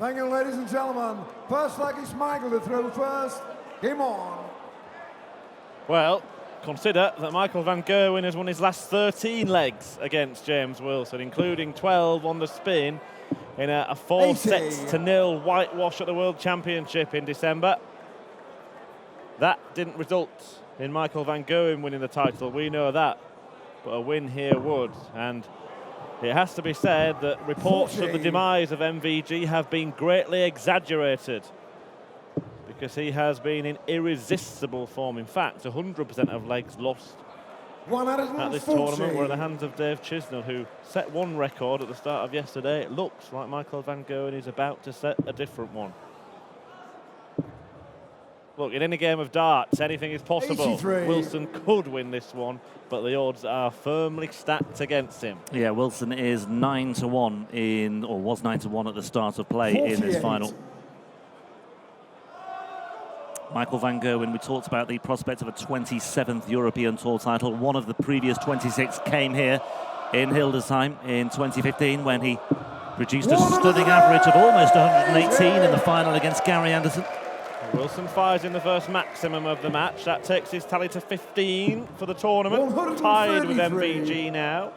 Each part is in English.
Thank you, ladies and gentlemen. First leg is Michael to throw first. Game on. Well, consider that Michael van Gerwen has won his last 13 legs against James Wilson, including 12 on the spin in a 4-0 whitewash at the World Championship in December. That didn't result in Michael van Gerwen winning the title, we know that, but a win here would. And it has to be said that reports of the demise of MVG have been greatly exaggerated, because he has been in irresistible form. In fact, 100% of legs lost at this tournament were at the hands of Dave Chisnell, who set one record at the start of yesterday. It looks like Michael van Gerwen is about to set a different one. Look, in any game of darts, anything is possible. 83. Wilson could win this one, but the odds are firmly stacked against him. Yeah, Wilson is 9-1 or was 9-1 at the start of play 48. in this final. Michael van Gerwen, we talked about the prospect of a 27th European Tour title. One of the previous 26 came here in Hildesheim in 2015 when he produced a stunning average of almost 118 in the final against Gary Anderson. Wilson fires in the first maximum of the match. That takes his tally to 15 for the tournament. Tied with MVG now.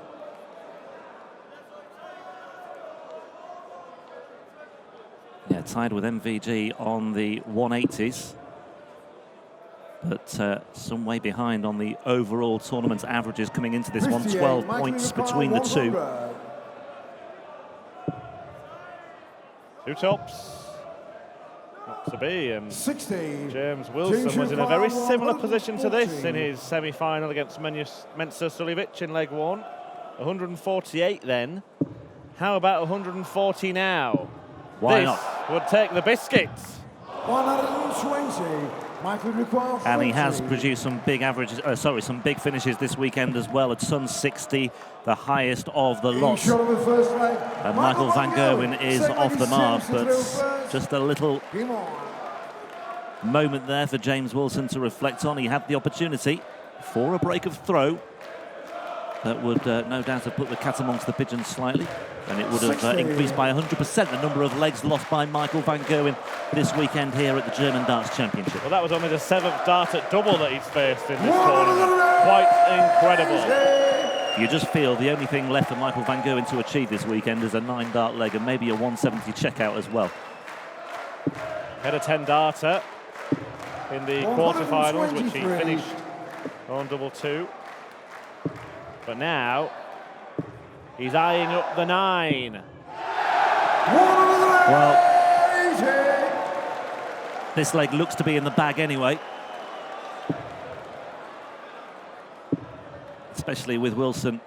Yeah, tied with MVG on the 180s. But some way behind on the overall tournament averages coming into this one. 12 points between the two. Two tops. Not to be, and 60. James Wilson was in a very similar position to this in his semi-final against Mensur Suljovic in leg one. 148 then. How about 140 now? Why this not? Would take the biscuits. 120. Michael requires And he has produced some big averages, some big finishes this weekend as well. At Sun 60, the highest of the lot. And Michael van Gerwen is off the mark, but just a little moment there for James Wilson to reflect on. He had the opportunity for a break of throw that would no doubt have put the cat amongst the pigeons slightly, and it would have increased by 100% the number of legs lost by Michael van Gerwen this weekend here at the German Darts Championship. Well, that was only the 7th dart at double that he's faced in this tournament. Quite incredible. You just feel the only thing left for Michael van Gerwen to achieve this weekend is a 9-dart leg and maybe a 170 checkout as well. Had a 10-darter in the quarterfinals, which he finished on double two. But now he's eyeing up the 9. Well, this leg looks to be in the bag anyway. Especially with Wilson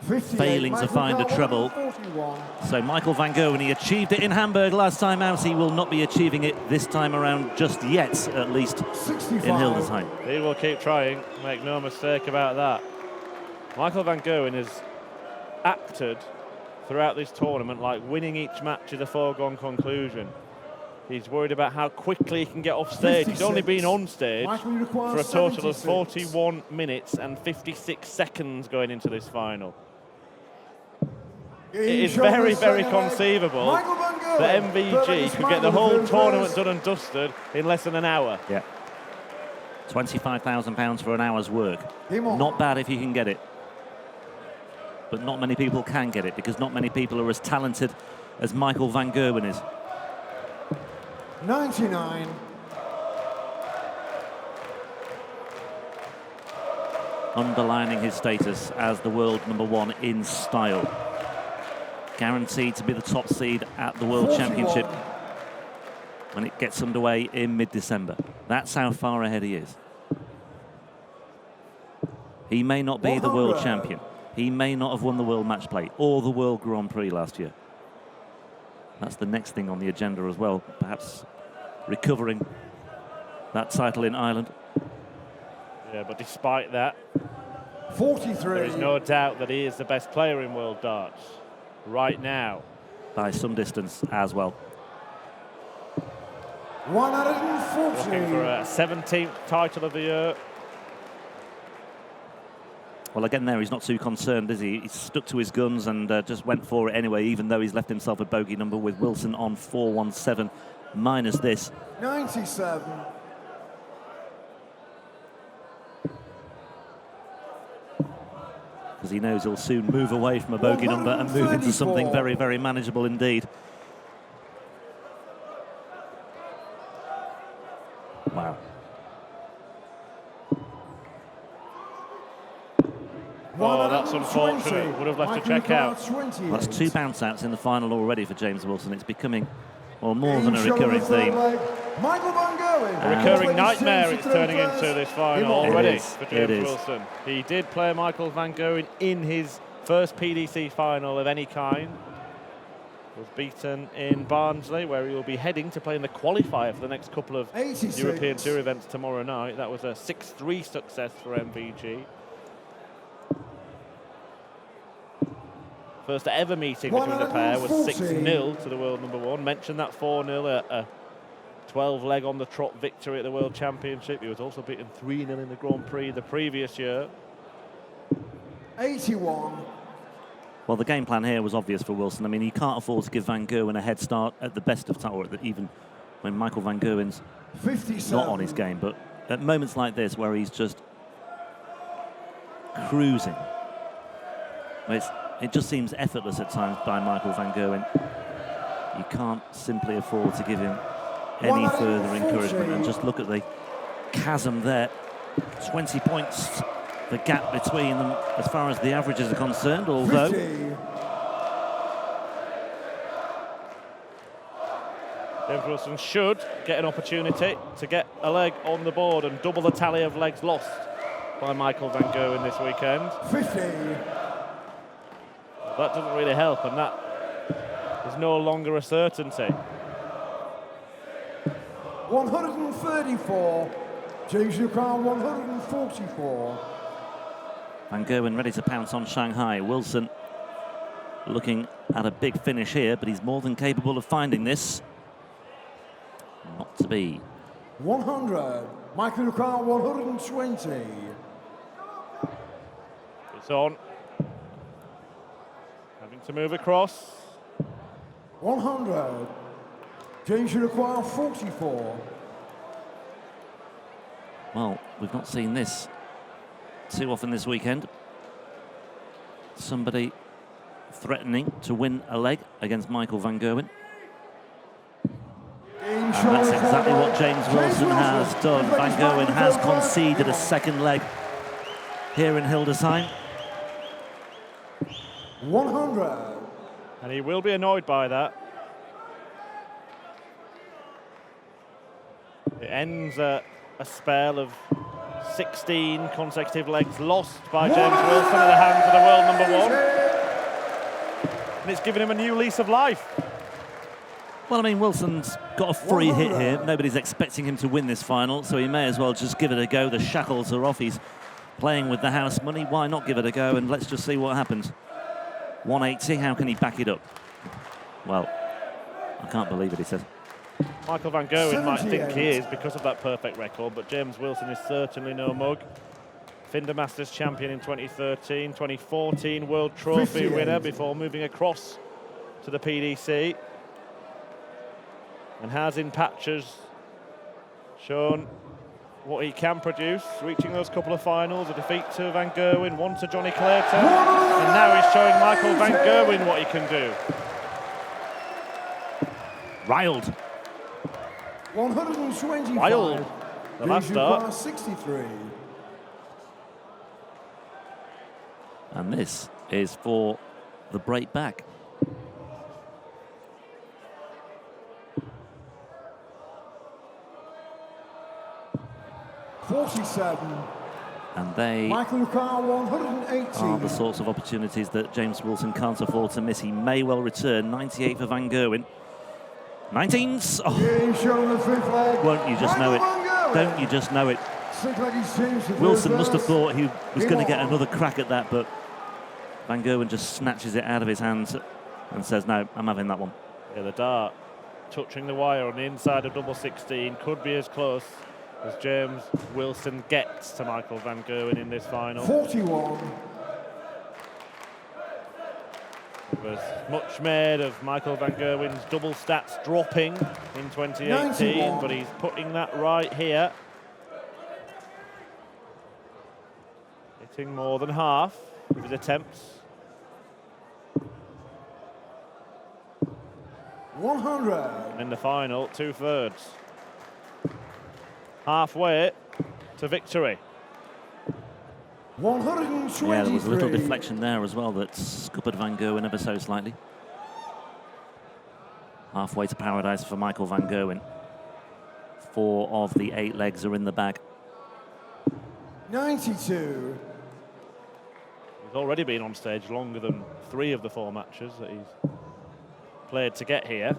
failing to find a treble. So Michael van Gerwen, he achieved it in Hamburg last time out. He will not be achieving it this time around just yet, at least 65. In Hildesheim. He will keep trying, make no mistake about that. Michael van Gerwen has acted throughout this tournament like winning each match is a foregone conclusion. He's worried about how quickly he can get off stage. 56. He's only been on stage for a total of 41 minutes and 56 seconds going into this final. It is very, very conceivable that MVG could get the whole tournament done and dusted in less than an hour. Yeah. £25,000 for an hour's work. Not bad if you can get it. But not many people can get it, because not many people are as talented as Michael van Gerwen is. 99. Underlining his status as the world #1 in style. Guaranteed to be the top seed at the World 41. Championship when it gets underway in mid-December. That's how far ahead he is. He may not be the world champion. He may not have won the World Match Play or the World Grand Prix last year. That's the next thing on the agenda as well, perhaps recovering that title in Ireland. Yeah, but despite that, 43. There is no doubt that he is the best player in world darts right now. By some distance as well. 140. Looking for a 17th title of the year. Well, again there, he's not too concerned, is he? He's stuck to his guns and just went for it anyway, even though he's left himself a bogey number with Wilson on 417 minus this. 97. Because he knows he'll soon move away from a bogey number and move into something very, very manageable indeed. Wow. Oh, that's unfortunate. Would have left to check out. That's 2 bounce outs in the final already for James Wilson. It's becoming, well, more than a recurring theme. Michael Van Gerwen. A recurring nightmare it's turning into this final already for James Wilson. He did play Michael Van Gerwen in his first PDC final of any kind. Was beaten in Barnsley, where he will be heading to play in the qualifier for the next couple of 86. European Tour events tomorrow night. That was a 6-3 success for MVG. First ever meeting between the pair was 6-0 to the world number 1. Mentioned that 4-0, a 12-leg on the trot victory at the World Championship. He was also beaten 3-0 in the Grand Prix the previous year. 81. Well, the game plan here was obvious for Wilson. I mean, he can't afford to give Van Gerwen a head start at the best of time, or even when Michael Van Gerwen's 57. not on his game. But at moments like this, where he's just cruising, it just seems effortless at times by Michael Van Gerwen. You can't simply afford to give him any further encouragement. And just look at the chasm there. 20 points, the gap between them as far as the averages are concerned, although 50. James Wilson should get an opportunity to get a leg on the board and double the tally of legs lost by Michael Van Gerwen this weekend. 50. That doesn't really help, and that is no longer a certainty. 134. James Wilson 144. Van Gerwen ready to pounce on Shanghai. Wilson looking at a big finish here, but he's more than capable of finding this. Not to be. 100. Michael Lucan 120. It's on. Having to move across. 100. James Lucan 44. Well, we've not seen this too often this weekend. Somebody threatening to win a leg against Michael Van Gerwen. And that's exactly what James Wilson has done. Van Gerwen has conceded a second leg here in Hildesheim. 100. And he will be annoyed by that. It ends a spell of 16 consecutive legs lost by James Wilson at the hands of the world number 1. And it's given him a new lease of life. Well, I mean, Wilson's got a free hit here. Nobody's expecting him to win this final, so he may as well just give it a go. The shackles are off. He's playing with the house money. Why not give it a go? And let's just see what happens. 180, how can he back it up? Well, I can't believe it, he says. Michael Van Gerwen might think he is because of that perfect record, but James Wilson is certainly no mug. Finder Masters champion in 2013, 2014 World Trophy winner before moving across to the PDC. And has in patches shown what he can produce, reaching those couple of finals, a defeat to Van Gerwen, one to Johnny Clayton, and now he's showing Michael Van Gerwen what he can do. Riled. 125. Riled. The last start. 63. And this is for the break back. And they Michael Lucan 180. are the sorts of opportunities that James Wilson can't afford to miss. He may well return. 98 for Van Gerwen. 19s. Oh. Won't you just know it? Don't you just know it? Wilson must have thought he was going to get another crack at that, but Van Gerwen just snatches it out of his hands and says, no, I'm having that one. Yeah, the dart touching the wire on the inside of double 16 could be as close as James Wilson gets to Michael van Gerwen in this final. 41. There was much made of Michael van Gerwen's double stats dropping in 2018, 91. but he's putting that right here. Hitting more than half of his attempts. 100. In the final, 2/3. Halfway to victory. 123. Yeah, there was a little deflection there as well that scuppered van Gerwen ever so slightly. Halfway to paradise for Michael van Gerwen. 4 of the 8 legs are in the bag. 92. He's already been on stage longer than 3 of the 4 matches that he's played to get here.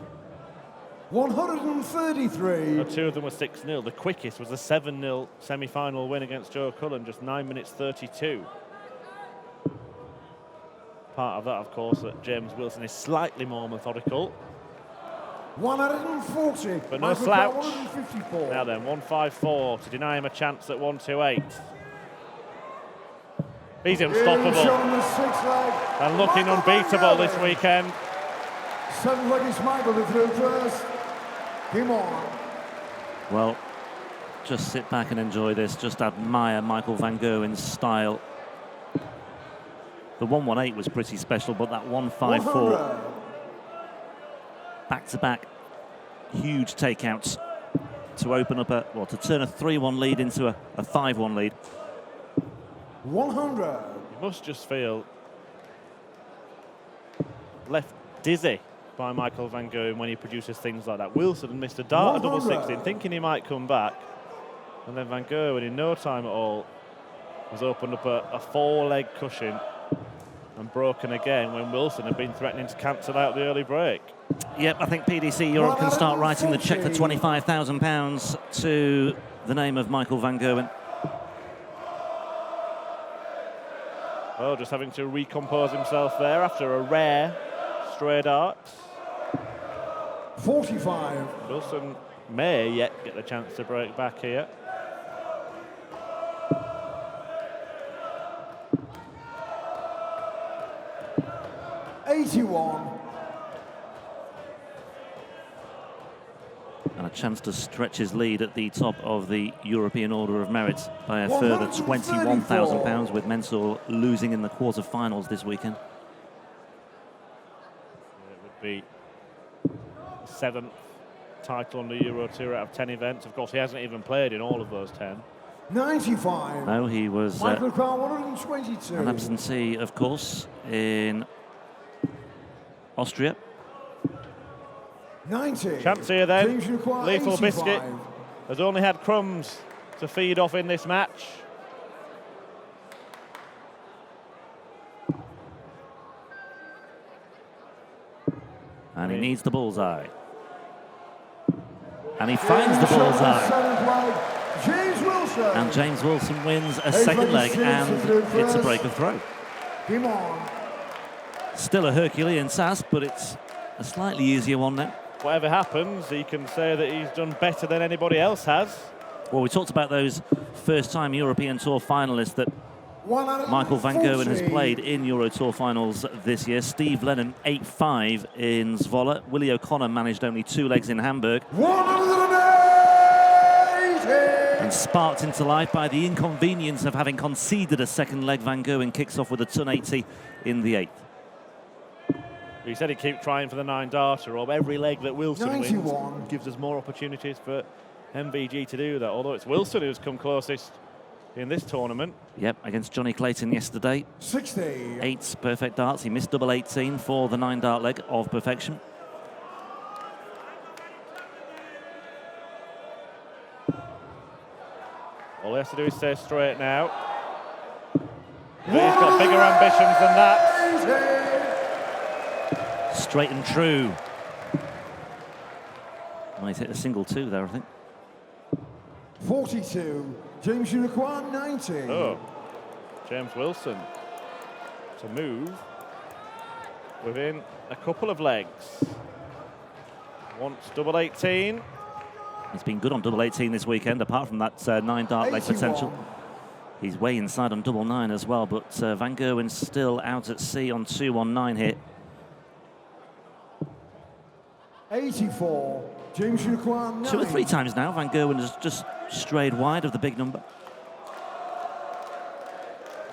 133. Now, 2 of them were 6-0. The quickest was a 7-0 semi-final win against Joe Cullen, just 9 minutes 32. Part of that, of course, that James Wilson is slightly more methodical. 140. But no Michael slouch. 154. Now then, 154 to deny him a chance at 128. He's unstoppable Showing the 6 leg. and looking Michael van unbeatable this Gerwen. weekend. 7 leg is Michael to throw first. Come on. Well, just sit back and enjoy this. Just admire Michael van Gerwen's style. The 118 was pretty special, but that 154, 100. back-to-back, huge takeouts to open up to turn a 3-1 lead into a 5-1 lead. 100. You must just feel left dizzy by Michael van Gerwen when he produces things like that. Wilson missed a dart at double 16, thinking he might come back. And then van Gerwen, in no time at all, has opened up a 4-leg cushion and broken again when Wilson had been threatening to cancel out the early break. Yep, I think PDC Europe can start writing the cheque for £25,000 to the name of Michael van Gerwen. Well, just having to recompose himself there after a rare stray dart. 45. Wilson may yet get the chance to break back here. $81. And a chance to stretch his lead at the top of the European Order of Merit by a further £21,000, with Mensur losing in the quarter-finals this weekend. It would be 7th title on the Euro Tour out of 10 events. Of course, he hasn't even played in all of those 10. 95. No, he was Michael Crown 122. an absentee, of course, in Austria. 90. Chance here then. Teams require Lethal 85. Biscuit has only had crumbs to feed off in this match. And he needs the bullseye. And he finds the bullseye. James Wilson. And James Wilson wins a second leg, and it's a break of throw. Come on. Still a Herculean task, but it's a slightly easier one now. Whatever happens, he can say that he's done better than anybody else has. Well, we talked about those first-time European Tour finalists that Michael van Gerwen has played in Euro Tour finals this year. Steve Lennon, 8-5 in Zwolle. Willie O'Connor managed only 2 legs in Hamburg. 180. And sparked into life by the inconvenience of having conceded a second leg, van Gerwen kicks off with a ton 80 in the 8th. He said he'd keep trying for the 9-darter, or every leg that Wilson 91. wins gives us more opportunities for MVG to do that, although it's Wilson who's come closest in this tournament. Yep, against Johnny Clayton yesterday. 60. 8 perfect darts. He missed double 18 for the 9-dart leg of perfection. All he has to do is stay straight now. But he's got bigger ambitions than that. Straight and true. Well, he's hit a single 2 there, I think. 42. James Unicorn 90. Oh, James Wilson to move within a couple of legs. Wants double 18. He's been good on double 18 this weekend, apart from that 9 dart leg 81. potential. He's way inside on double 9 as well, but Van Gerwen's still out at sea on 2-1-9 here. 84. James require 9. 2 or 3 times now, Van Gerwen has just strayed wide of the big number.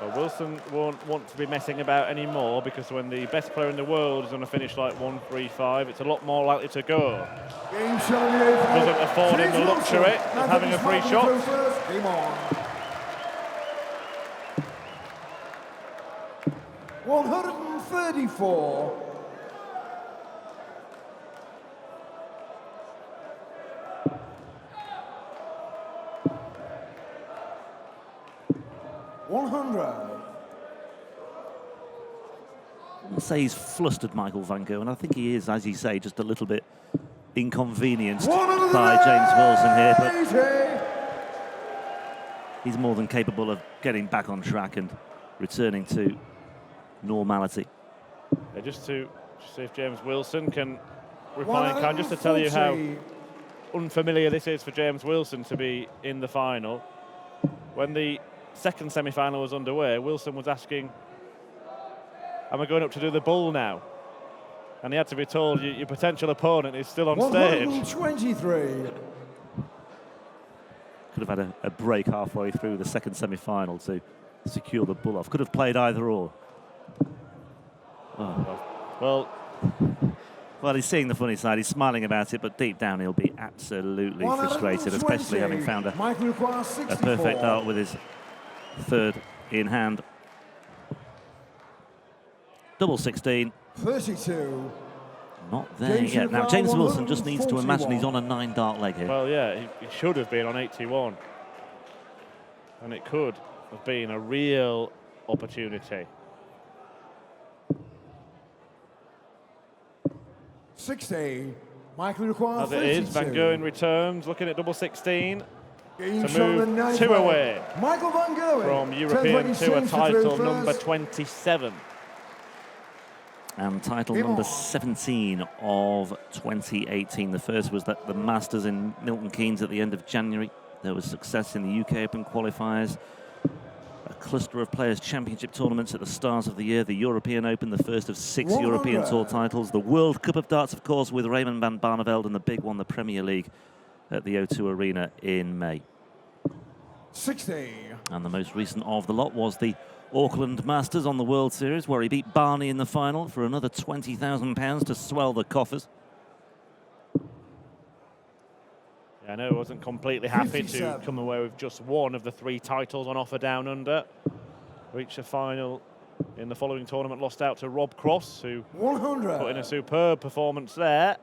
Well, Wilson won't want to be messing about anymore, because when the best player in the world is going to finish like 1-3-5, it's a lot more likely to go. Game shot in the eighth. Doesn't afford him the luxury of having a free shot. Game on. 134. I'll say he's flustered, Michael Van Gerwen. I think he is, as you say, just a little bit inconvenienced by James Wilson here, but he's more than capable of getting back on track and returning to normality. Yeah, just to see if James Wilson can reply in kind, just to tell you how unfamiliar this is for James Wilson to be in the final. When the second semi-final was underway, Wilson was asking, am I going up to do the bull now? And he had to be told, your potential opponent is still on stage. 123. Could have had a break halfway through the second semi-final to secure the bull off. Could have played either or. Oh. Well, he's seeing the funny side. He's smiling about it, but deep down he'll be absolutely frustrated, especially having found a perfect dart with his third in hand. Double 16. 32. Not there yet. Now, James Wilson just needs to imagine he's on a 9 dart leg here. Well, yeah, he should have been on 81. And it could have been a real opportunity. 60. Michael requires As it is, Van Gerwen returns, looking at double 16 Game to move 2 away Michael Van Gerwen from European to a title number 27. And title number 17 of 2018. The first was the Masters in Milton Keynes at the end of January. There was success in the UK Open qualifiers, a cluster of Players' Championship tournaments at the start of the year, the European Open, the first of 6 European Tour titles, the World Cup of Darts, of course, with Raymond van Barneveld, and the big one, the Premier League at the O2 Arena in May. 60. And the most recent of the lot was the Auckland Masters on the World Series, where he beat Barney in the final for another £20,000 to swell the coffers. Yeah, I know he wasn't completely happy 57. to come away with just one of the 3 titles on offer down under. Reached a final in the following tournament, lost out to Rob Cross, who 100. put in a superb performance there.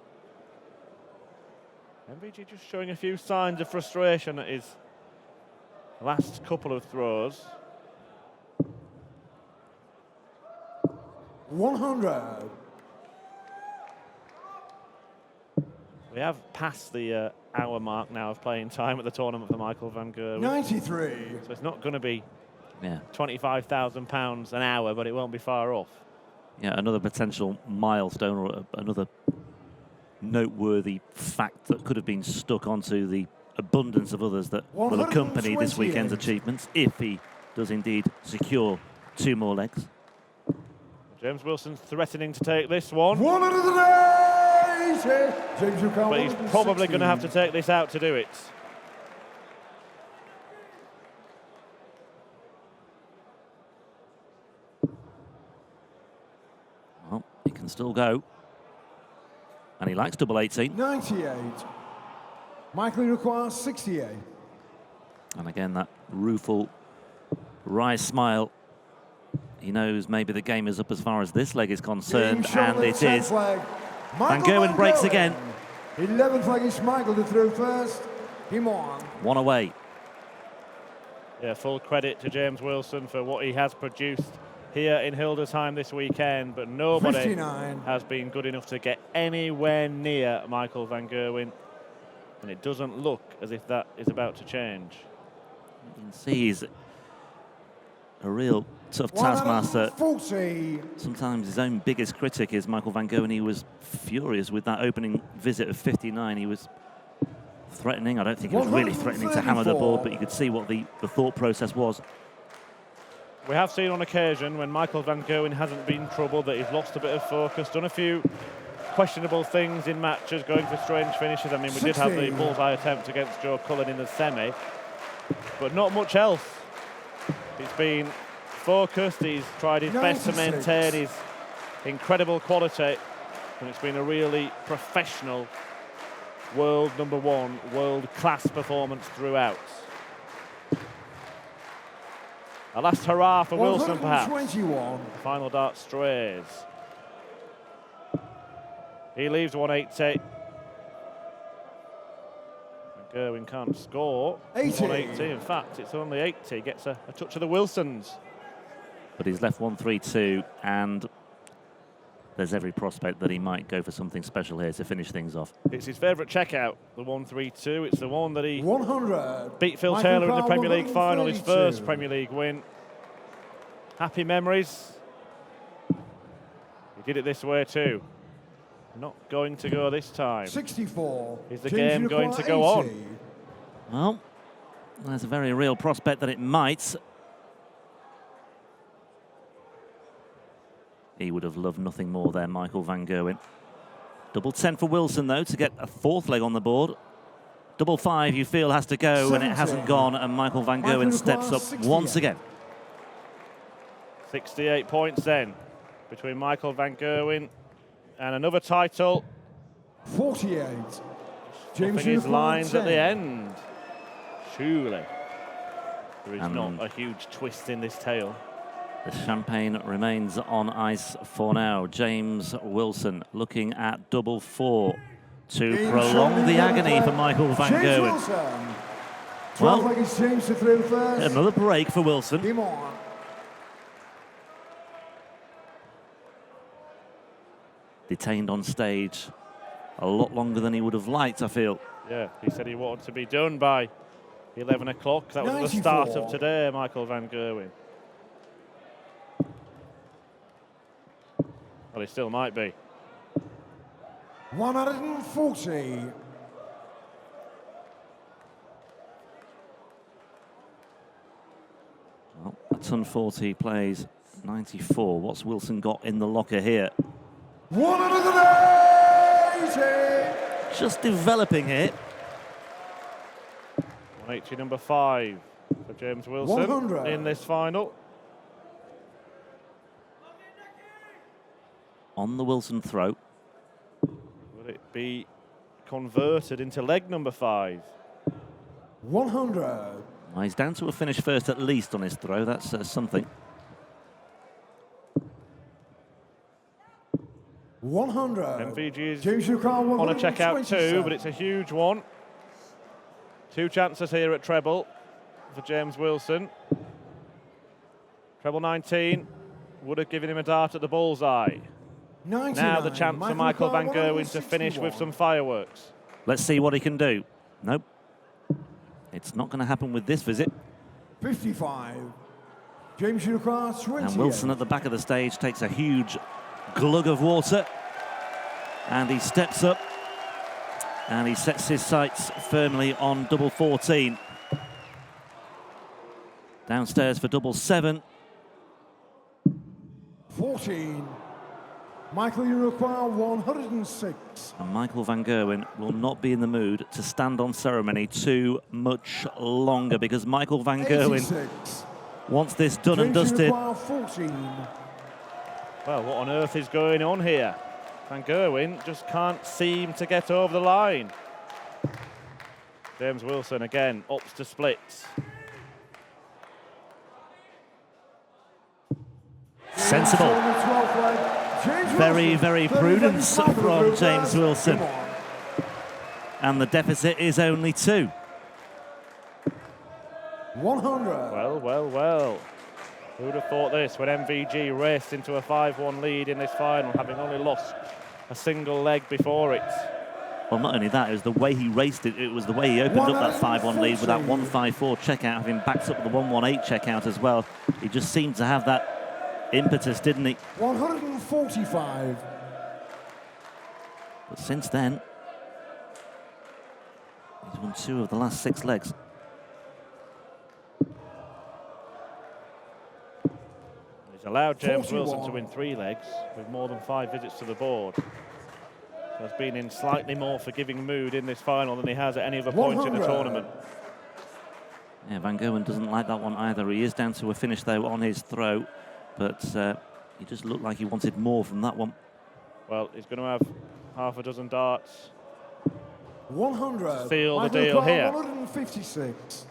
MVG just showing a few signs of frustration at his last couple of throws. 100. We have passed the hour mark now of playing time at the tournament for Michael Van Gerwen. 93. So it's not going to be Yeah. £25,000 an hour, but it won't be far off. Yeah, another potential milestone or another noteworthy fact that could have been stuck onto the abundance of others that will accompany this weekend's achievements if he does indeed secure 2 more legs. James Wilson's threatening to take this one. 180. James But he's probably going to have to take this out to do it. Well, he can still go. And he likes double 18. 98. Michael requires 68. And again, that rueful, wry smile. He knows maybe the game is up as far as this leg is concerned, and it is. Van Gerwen breaks again. 11th leg is Michael to throw first. Him on. 1 away. Yeah, full credit to James Wilson for what he has produced here in Hildesheim this weekend, but nobody 59. has been good enough to get anywhere near Michael Van Gerwen, and it doesn't look as if that is about to change. You can see he's a real tough taskmaster. 40. Sometimes his own biggest critic is Michael Van Gerwen. He was furious with that opening visit of 59. He was threatening. I don't think he was really threatening to hammer the board, but you could see what the thought process was. We have seen on occasion when Michael van Gerwen hasn't been troubled that he's lost a bit of focus, done a few questionable things in matches, going for strange finishes. I mean, we did have the bullseye attempt against Joe Cullen in the semi, but not much else. He's been focused, he's tried his best to maintain his incredible quality, and it's been a really professional world number one, world-class performance throughout. A last hurrah for Wilson, perhaps. The final dart strays. He leaves 180. Gerwen can't score. 180. In fact, it's only 80. Gets a touch of the Wilsons. But he's left 132, and there's every prospect that he might go for something special here to finish things off. It's his favourite checkout, the 132. It's the one that he 100. beat Phil Taylor in the Premier League final, his first Premier League win. Happy memories. He did it this way too. Not going to go this time. 64. Is the game going to go on? Well, there's a very real prospect that it might. He would have loved nothing more there, Michael van Gerwen. Double 10 for Wilson, though, to get a fourth leg on the board. Double 5, you feel, has to go, 17. and it hasn't gone, and Michael van Gerwen steps up 68. once again. 68 points then between Michael van Gerwen and another title. 48. James his lines at the end. Surely there is not a huge twist in this tale. The champagne remains on ice for now. James Wilson looking at double 4 to prolong the agony for Michael van Gerwen. Well, another break for Wilson. Detained on stage a lot longer than he would have liked, I feel. Yeah, he said he wanted to be done by 11 o'clock. That was 94. The start of today, Michael van Gerwen. Well, he still might be. 140. Well, a ton 40 plays 94. What's Wilson got in the locker here? 180. Just developing here. 180, number 5 for James Wilson 100. In this final. On the Wilson throw. Will it be converted into leg number 5? 100. Well, he's down to a finish first at least on his throw. That's something. 100. MVG is on a checkout too, but it's a huge one. 2 chances here at treble for James Wilson. Treble 19 would have given him a dart at the bullseye. 99. Now the chance for Michael van Gerwen to finish with some fireworks. Let's see what he can do. Nope. It's not going to happen with this visit. 55. James Lucas 20. And Wilson at the back of the stage takes a huge glug of water. And he steps up. And he sets his sights firmly on double 14. Downstairs for double 7. 14. Michael, you require 106. And Michael van Gerwen will not be in the mood to stand on ceremony too much longer, because Michael van Gerwen wants this done and dusted. 14. Well, what on earth is going on here? Van Gerwen just can't seem to get over the line. James Wilson again opts to split. Sensible. Very, very prudent from James Wilson. And the deficit is only 2. 100. Well, well, well. Who would have thought this when MVG raced into a 5-1 lead in this final, having only lost a single leg before it? Well, not only that, it was the way he raced it. It was the way he opened up that 5-1 lead with that 154 checkout, having backed up with the 118 checkout as well. He just seemed to have that impetus, didn't he? 145. But since then, He's won 2 of the last 6 legs. He's allowed James 41. Wilson to win 3 legs with more than 5 visits to the board. So he's been in slightly more forgiving mood in this final than he has at any other point in the tournament. Yeah, Van Gerwen doesn't like that one either. He is down to a finish, though, on his throw. But he just looked like he wanted more from that one. Well, he's going to have half a dozen darts. 100. Seal the deal here. 156.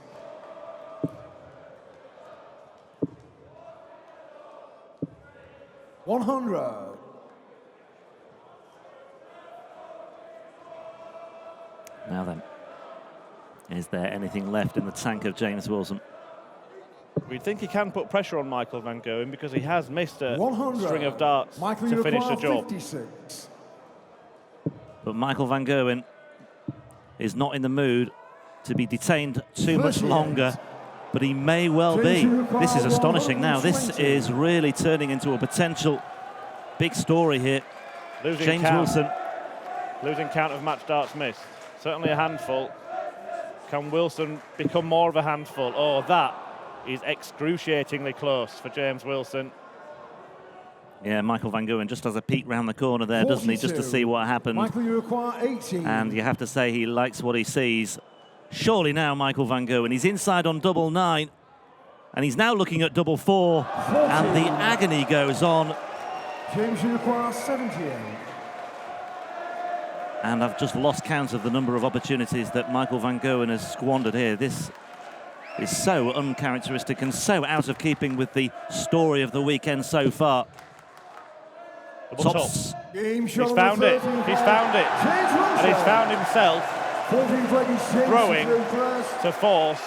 $100. Now then, is there anything left in the tank of James Wilson? We'd think he can put pressure on Michael Van Gerwen because he has missed a 100. string of darts to finish the job. 56. But Michael Van Gerwen is not in the mood to be detained too much longer, but he may well be. This is astonishing now. This is really turning into a potential big story here. James Wilson. Losing count of match darts missed. Certainly a handful. Can Wilson become more of a handful? Oh, that is excruciatingly close for James Wilson. Yeah, Michael Van Gerwen just has a peek round the corner there, doesn't he, just to see what happened. Michael, you require 18. And you have to say he likes what he sees. Surely now, Michael Van Gerwen, he's inside on double 9, and he's now looking at double 4, and the agony goes on. James, you require 78. And I've just lost count of the number of opportunities that Michael Van Gerwen has squandered here. This is so uncharacteristic and so out of keeping with the story of the weekend so far. Tops. He's found it. He's found it. And he's found himself throwing to force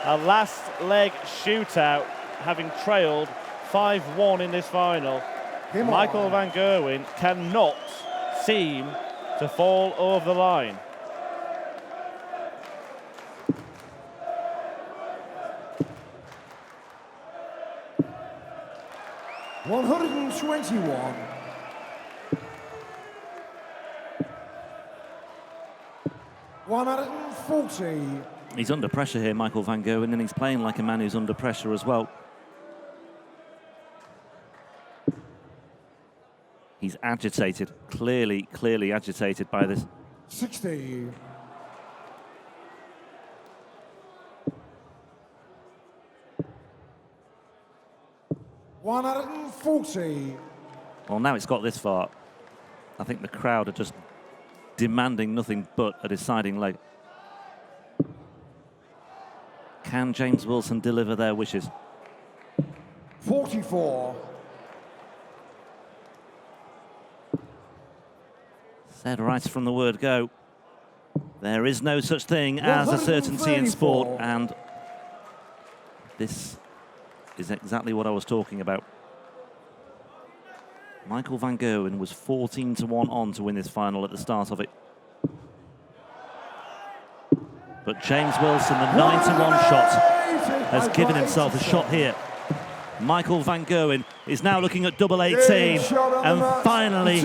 a last leg shootout, having trailed 5-1 in this final. Michael Van Gerwen cannot seem to fall over the line. $121. $140. He's under pressure here, Michael Van Gerwen, and he's playing like a man who's under pressure as well. He's agitated, clearly agitated by this. 60. $140. Well, now it's got this far. I think the crowd are just demanding nothing but a deciding leg. Can James Wilson deliver their wishes? 44. Said right from the word go. There is no such thing as a certainty in sport, and this is exactly what I was talking about. Michael Van Gerwen was 14-1 on to win this final at the start of it. But James Wilson, the 9-1 shot, has given himself a shot here. Michael Van Gerwen is now looking at double 18, and finally,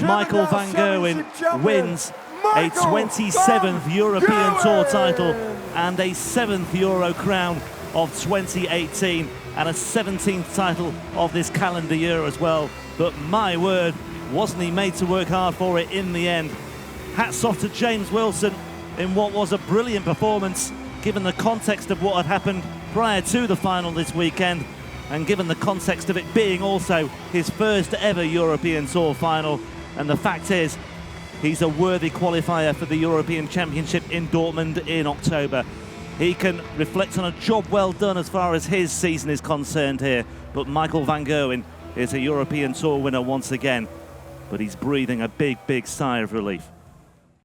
Michael Van Gerwen wins a 27th European Tour title and a 7th Euro crown of 2018 and a 17th title of this calendar year as well. But my word, wasn't he made to work hard for it in the end? Hats off to James Wilson in what was a brilliant performance, given the context of what had happened prior to the final this weekend, and given the context of it being also his first ever European Tour final. And the fact is, he's a worthy qualifier for the European Championship in Dortmund in October. He can reflect on a job well done as far as his season is concerned here. But Michael Van Gerwen is a European Tour winner once again. But he's breathing a big sigh of relief.